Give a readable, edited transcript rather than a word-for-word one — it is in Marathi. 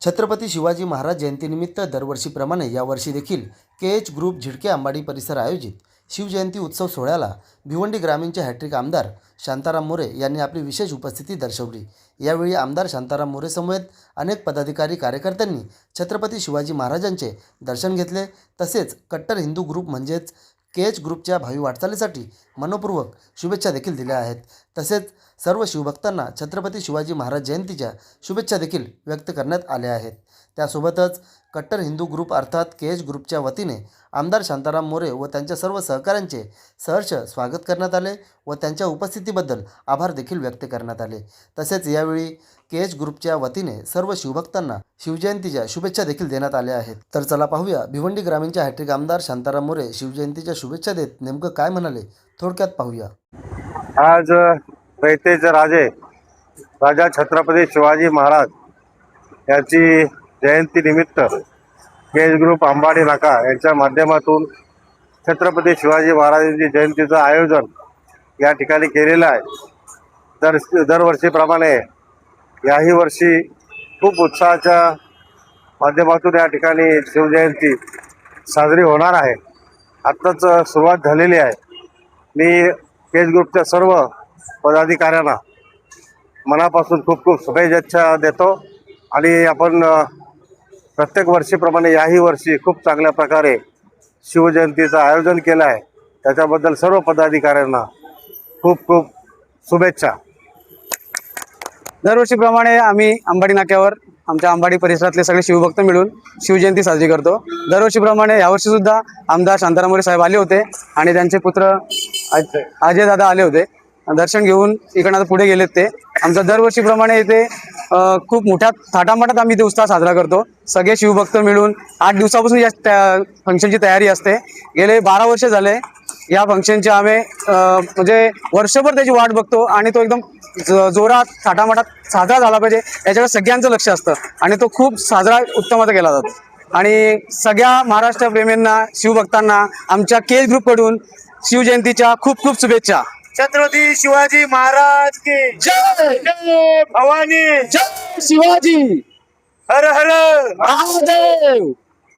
छत्रपती शिवाजी महाराज जयंतीनिमित्त दरवर्षीप्रमाणे यावर्षी देखील KH ग्रुप झिडके अंबाडी परिसर आयोजित शिवजयंती उत्सव सोहळ्याला भिवंडी ग्रामीणचे हॅट्रिक आमदार शांताराम मोरे यांनी आपली विशेष उपस्थिती दर्शवली। यावेळी आमदार शांताराम मोरे समेत अनेक पदाधिकारी कार्यकर्त्यांनी छत्रपती शिवाजी महाराजांचे दर्शन घेतले। तसेच कट्टर हिंदू ग्रुप म्हणजेच KH ग्रुपच्या भावी वाटचालीसाठी मनपूर्वक शुभेच्छा देखील दिल्या आहेत। तसेच सर्व शिवभक्तांना छत्रपती शिवाजी महाराज जयंतीच्या शुभेच्छा देखील व्यक्त करण्यात आल्या आहेत। त्यासोबतच कट्टर हिंदू ग्रुप अर्थात KH ग्रुपच्या वतीने आमदार शांताराम मोरे व त्यांच्या सर्व सहकाऱ्यांचे सहर्ष स्वागत करण्यात आले व त्यांच्या उपस्थितीबद्दल आभार देखील व्यक्त करण्यात आले। तसेच यावेळी KH ग्रुपच्या वतीने सर्व शिवभक्तांना शिवजयंतीच्या शुभेच्छा देखील देण्यात आल्या आहेत। तर चला पाहूया भिवंडी ग्रामीणचे हॅट्रिक आमदार शांताराम मोरे शिवजयंतीच्या शुभेच्छा देत नेमकं काय म्हणाले, थोडक्यात पाहूया। आज रयतेचे राजे राजा छत्रपती शिवाजी महाराज यांची जयंती निमित्त KH ग्रुप अंबाडी नाका यांच्या माध्यमातून छत्रपती शिवाजी महाराजांची जयंतीचं आयोजन या ठिकाणी केलेलं आहे। दरवर्षीप्रमाणे याही वर्षी खूप उत्साहाच्या माध्यमातून या ठिकाणी शिवजयंती साजरी होणार आहे। आत्ताच सुरुवात झालेली आहे। मी KH ग्रुपच्या सर्व पदाधिकाऱ्यांना मनापासून खूप खूप शुभेच्छा देतो आणि आपण प्रत्येक वर्षीप्रमाणे याही वर्षी खूप चांगल्या प्रकारे शिवजयंतीचं आयोजन केलं आहे। त्याच्याबद्दल सर्व पदाधिकाऱ्यांना खूप खूप शुभेच्छा। दरवर्षीप्रमाणे आम्ही अंबाडी नाक्यावर आमच्या अंबाडी परिसरातले सगळे शिवभक्त मिळून शिवजयंती साजरी करतो। दरवर्षीप्रमाणे यावर्षी सुद्धा आमदार शांताराम मोरे साहेब आले होते आणि त्यांचे पुत्र अजय दादा आले होते। दर्शन घेऊन इकडनं आता पुढे गेलेत ते। आमचा दरवर्षीप्रमाणे इथे खूप मोठ्या थाटामाटात आम्ही इथे उत्साह साजरा करतो। सगळे शिवभक्त मिळून 8 दिवसापासून या फंक्शनची तयारी असते। गेले 12 वर्ष झाले या फंक्शनचे आम्ही म्हणजे वर्षभर त्याची वाट बघतो आणि तो एकदम जोरात थाटामाटात साजरा झाला पाहिजे याच्याकडे सगळ्यांचं लक्ष असतं आणि तो खूप साजरा उत्तमता केला जातो। आणि सगळ्या महाराष्ट्र प्रेमींना शिवभक्तांना आमच्या KH ग्रुपकडून शिवजयंतीच्या खूप खूप शुभेच्छा। छत्रपती शिवाजी महाराज की जय जय भवानी जय शिवाजी हर हर महादेव।